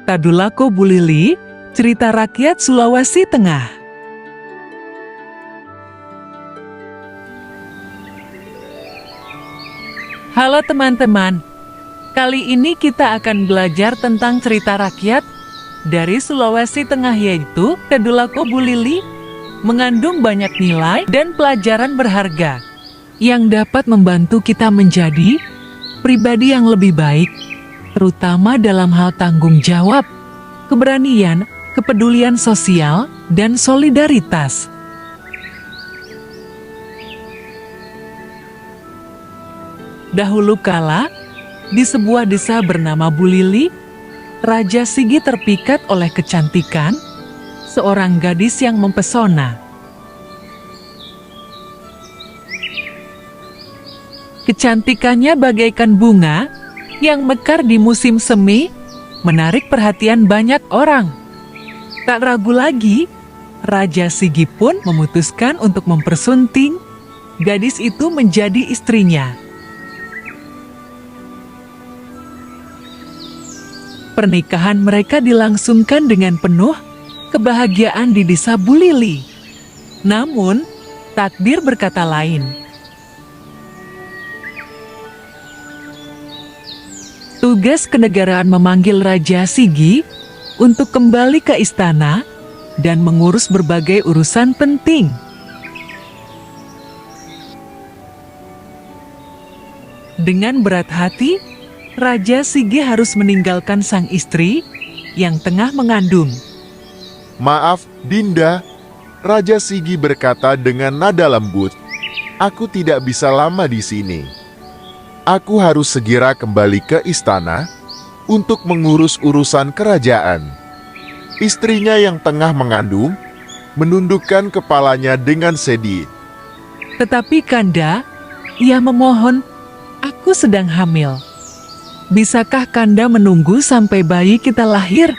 Tadulako Bulili, cerita rakyat Sulawesi Tengah. Halo teman-teman, kali ini kita akan belajar tentang cerita rakyat dari Sulawesi Tengah, yaitu Tadulako Bulili, mengandung banyak nilai dan pelajaran berharga yang dapat membantu kita menjadi pribadi yang lebih baik, terutama dalam hal tanggung jawab, keberanian, kepedulian sosial, dan solidaritas. Dahulu kala, di sebuah desa bernama Bulili, Raja Sigi terpikat oleh kecantikan seorang gadis yang mempesona. Kecantikannya bagaikan bunga yang mekar di musim semi, menarik perhatian banyak orang. Tak ragu lagi, Raja Sigi pun memutuskan untuk mempersunting gadis itu menjadi istrinya. Pernikahan mereka dilangsungkan dengan penuh kebahagiaan di desa Bulili. Namun, takdir berkata lain. Tugas kenegaraan memanggil Raja Sigi untuk kembali ke istana dan mengurus berbagai urusan penting. Dengan berat hati, Raja Sigi harus meninggalkan sang istri yang tengah mengandung. Maaf, Dinda, Raja Sigi berkata dengan nada lembut. Aku tidak bisa lama di sini. Aku harus segera kembali ke istana untuk mengurus urusan kerajaan. Istrinya yang tengah mengandung menundukkan kepalanya dengan sedih. Tetapi Kanda, ia memohon, aku sedang hamil. Bisakah Kanda menunggu sampai bayi kita lahir?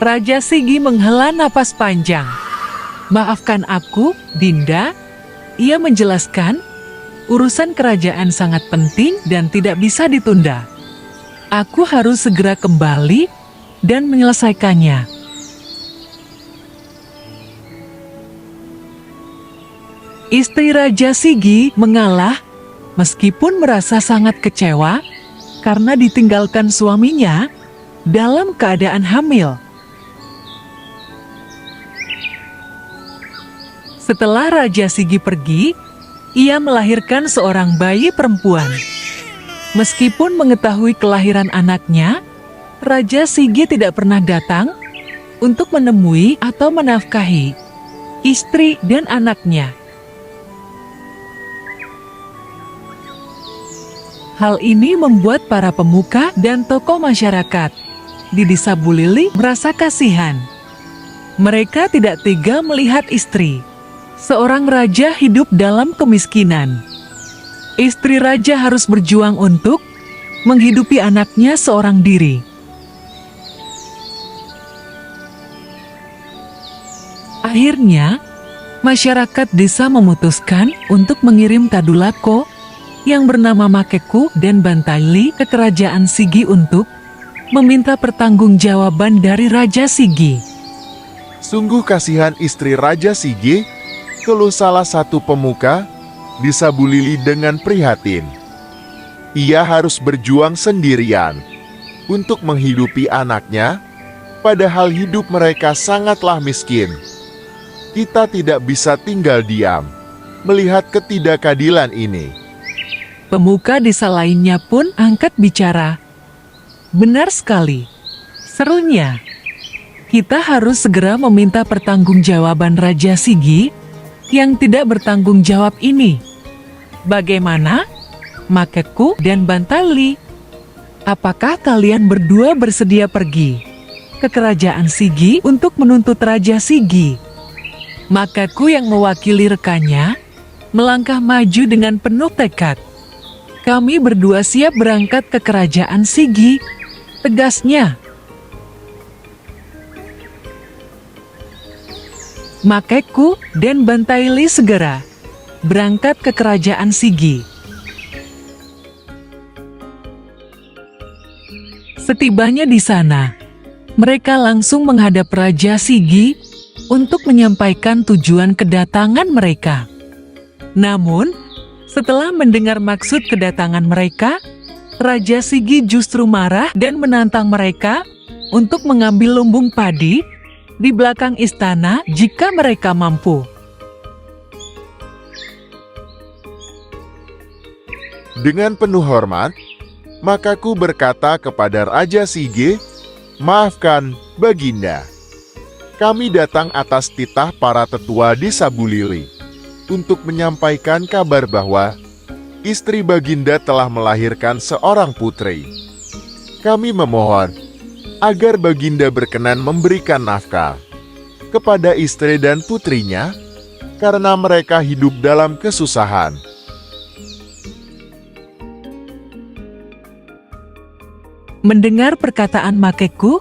Raja Sigi menghela napas panjang. Maafkan aku, Dinda. Ia menjelaskan, urusan kerajaan sangat penting dan tidak bisa ditunda. Aku harus segera kembali dan menyelesaikannya. Istri Raja Sigi mengalah meskipun merasa sangat kecewa karena ditinggalkan suaminya dalam keadaan hamil. Setelah Raja Sigi pergi, ia melahirkan seorang bayi perempuan. Meskipun mengetahui kelahiran anaknya, Raja Sigi tidak pernah datang untuk menemui atau menafkahi istri dan anaknya. Hal ini membuat para pemuka dan tokoh masyarakat di desa Bulili merasa kasihan. Mereka tidak tega melihat istri seorang raja hidup dalam kemiskinan. Istri raja harus berjuang untuk menghidupi anaknya seorang diri. Akhirnya, masyarakat desa memutuskan untuk mengirim Tadulako yang bernama Makeku dan Bantaili ke kerajaan Sigi untuk meminta pertanggungjawaban dari Raja Sigi. Sungguh kasihan istri Raja Sigi, keluh salah satu pemuka desa Bulili dengan prihatin. Ia harus berjuang sendirian untuk menghidupi anaknya, padahal hidup mereka sangatlah miskin. Kita tidak bisa tinggal diam melihat ketidakadilan ini. Pemuka desa lainnya pun angkat bicara. Benar sekali, serunya. Kita harus segera meminta pertanggungjawaban Raja Sigi yang tidak bertanggung jawab ini. Bagaimana, Makeku dan Bantaili? Apakah kalian berdua bersedia pergi ke kerajaan Sigi untuk menuntut Raja Sigi? Makeku yang mewakili rekannya melangkah maju dengan penuh tekad. Kami berdua siap berangkat ke kerajaan Sigi, tegasnya. Makeku dan Bantaili segera berangkat ke kerajaan Sigi. Setibanya di sana, Mereka langsung menghadap Raja Sigi untuk menyampaikan tujuan kedatangan mereka. Namun, setelah mendengar maksud kedatangan mereka, Raja Sigi justru marah dan menantang mereka untuk mengambil lumbung padi di belakang istana jika mereka mampu. Dengan penuh hormat, maka ku berkata kepada Raja Sige, "Maafkan, Baginda. Kami datang atas titah para tetua di Sabulili untuk menyampaikan kabar bahwa istri Baginda telah melahirkan seorang putri. Kami memohon agar Baginda berkenan memberikan nafkah kepada istri dan putrinya karena mereka hidup dalam kesusahan." Mendengar perkataan Makeku,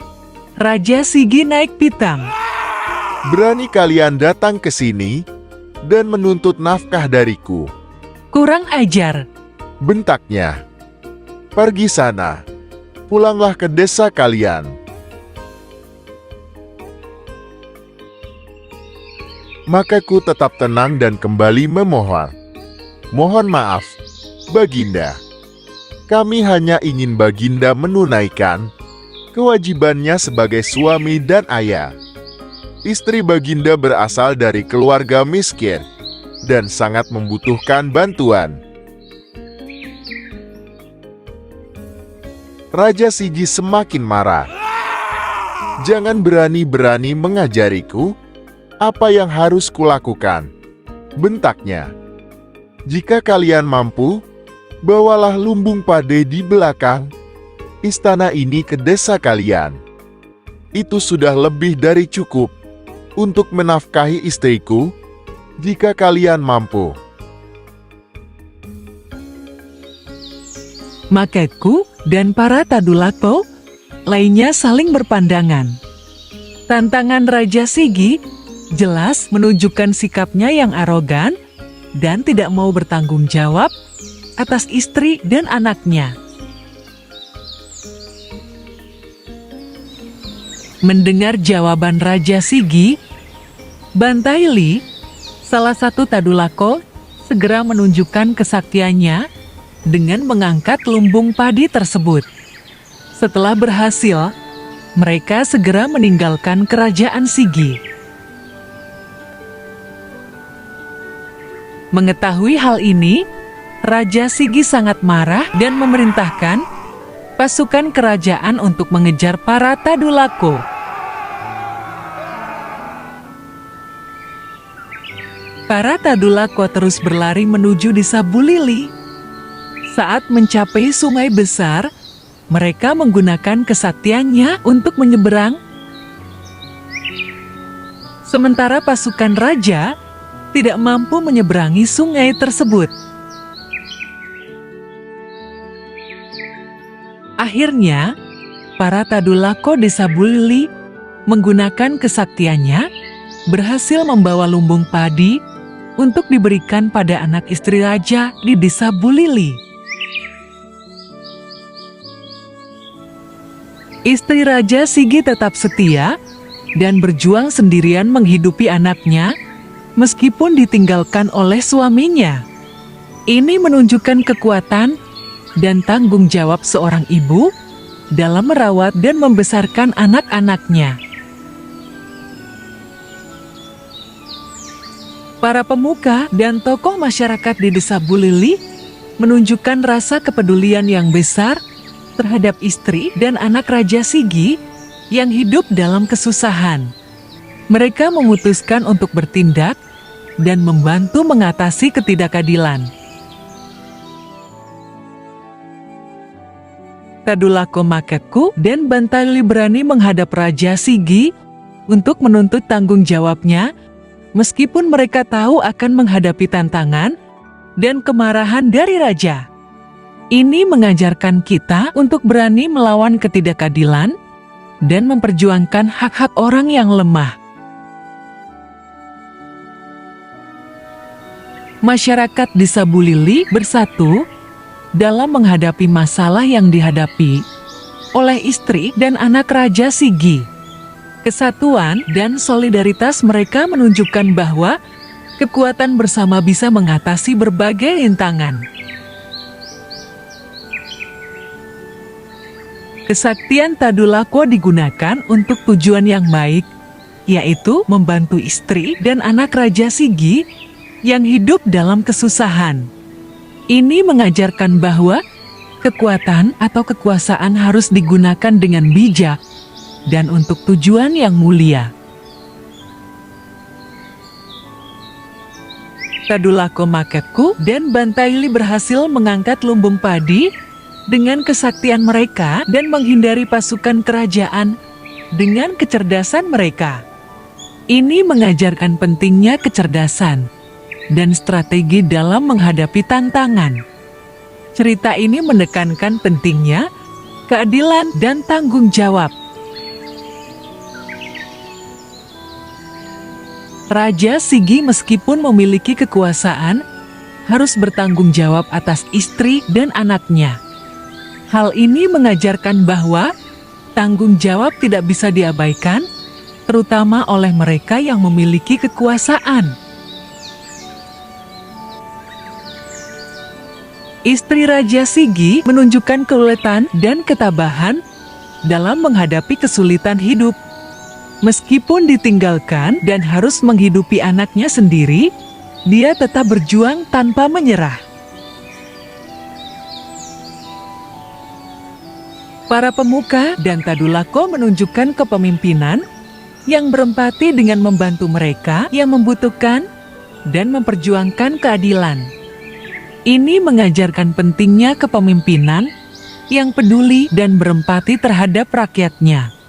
Raja Sigi naik pitam. "Berani kalian datang ke sini dan menuntut nafkah dariku?" Kurang ajar. bentaknya. "Pergi sana, pulanglah ke desa kalian." Maka ku tetap tenang dan kembali memohon, "Mohon maaf, Baginda. Kami hanya ingin Baginda menunaikan kewajibannya sebagai suami dan ayah. Istri Baginda berasal dari keluarga miskin dan sangat membutuhkan bantuan." Raja Sigi semakin marah. "Jangan berani-berani mengajariku apa yang harus kulakukan," bentaknya. "Jika kalian mampu, bawalah lumbung padi di belakang istana ini ke desa kalian. Itu sudah lebih dari cukup untuk menafkahi istriku jika kalian mampu." Makeku dan para Tadulako lainnya saling berpandangan. Tantangan Raja Sigi jelas menunjukkan sikapnya yang arogan dan tidak mau bertanggung jawab atas istri dan anaknya. Mendengar jawaban Raja Sigi, Bantaili, salah satu Tadulako, segera menunjukkan kesaktiannya dengan mengangkat lumbung padi tersebut. Setelah berhasil, mereka segera meninggalkan kerajaan Sigi. Mengetahui hal ini, Raja Sigi sangat marah dan memerintahkan pasukan kerajaan untuk mengejar para Tadulako. Para Tadulako terus berlari menuju desa Bulili. Saat mencapai sungai besar, mereka menggunakan kesaktiannya untuk menyeberang. Sementara pasukan raja tidak mampu menyeberangi sungai tersebut. Akhirnya, para Tadulako desa Bulili menggunakan kesaktiannya berhasil membawa lumbung padi untuk diberikan pada anak istri raja di desa Bulili. Istri Raja Sigi tetap setia dan berjuang sendirian menghidupi anaknya meskipun ditinggalkan oleh suaminya. Ini menunjukkan kekuatan dan tanggung jawab seorang ibu dalam merawat dan membesarkan anak-anaknya. Para pemuka dan tokoh masyarakat di desa Bulili menunjukkan rasa kepedulian yang besar terhadap istri dan anak Raja Sigi yang hidup dalam kesusahan. Mereka memutuskan untuk bertindak dan membantu mengatasi ketidakadilan. Tadulako Makeku dan Bantaili berani menghadap Raja Sigi untuk menuntut tanggung jawabnya, meskipun mereka tahu akan menghadapi tantangan dan kemarahan dari raja. Ini mengajarkan kita untuk berani melawan ketidakadilan dan memperjuangkan hak-hak orang yang lemah. Masyarakat desa Bulili bersatu dalam menghadapi masalah yang dihadapi. oleh istri dan anak Raja Sigi. Kesatuan dan solidaritas mereka menunjukkan bahwa kekuatan bersama bisa mengatasi berbagai rintangan. Kesaktian Tadulako digunakan untuk tujuan yang baik, yaitu membantu istri dan anak Raja Sigi yang hidup dalam kesusahan. Ini mengajarkan bahwa kekuatan atau kekuasaan harus digunakan dengan bijak dan untuk tujuan yang mulia. Tadulako Maketku dan Bantaili berhasil mengangkat lumbung padi dengan kesaktian mereka dan menghindari pasukan kerajaan dengan kecerdasan mereka. Ini mengajarkan pentingnya kecerdasan dan strategi dalam menghadapi tantangan. Cerita ini menekankan pentingnya keadilan dan tanggung jawab. Raja Sigi meskipun memiliki kekuasaan, harus bertanggung jawab atas istri dan anaknya. Hal ini mengajarkan bahwa tanggung jawab tidak bisa diabaikan, terutama oleh mereka yang memiliki kekuasaan. Istri Raja Sigi menunjukkan keuletan dan ketabahan dalam menghadapi kesulitan hidup. Meskipun ditinggalkan dan harus menghidupi anaknya sendiri, dia tetap berjuang tanpa menyerah. Para pemuka dan Tadulako menunjukkan kepemimpinan yang berempati dengan membantu mereka yang membutuhkan dan memperjuangkan keadilan. Ini mengajarkan pentingnya kepemimpinan yang peduli dan berempati terhadap rakyatnya.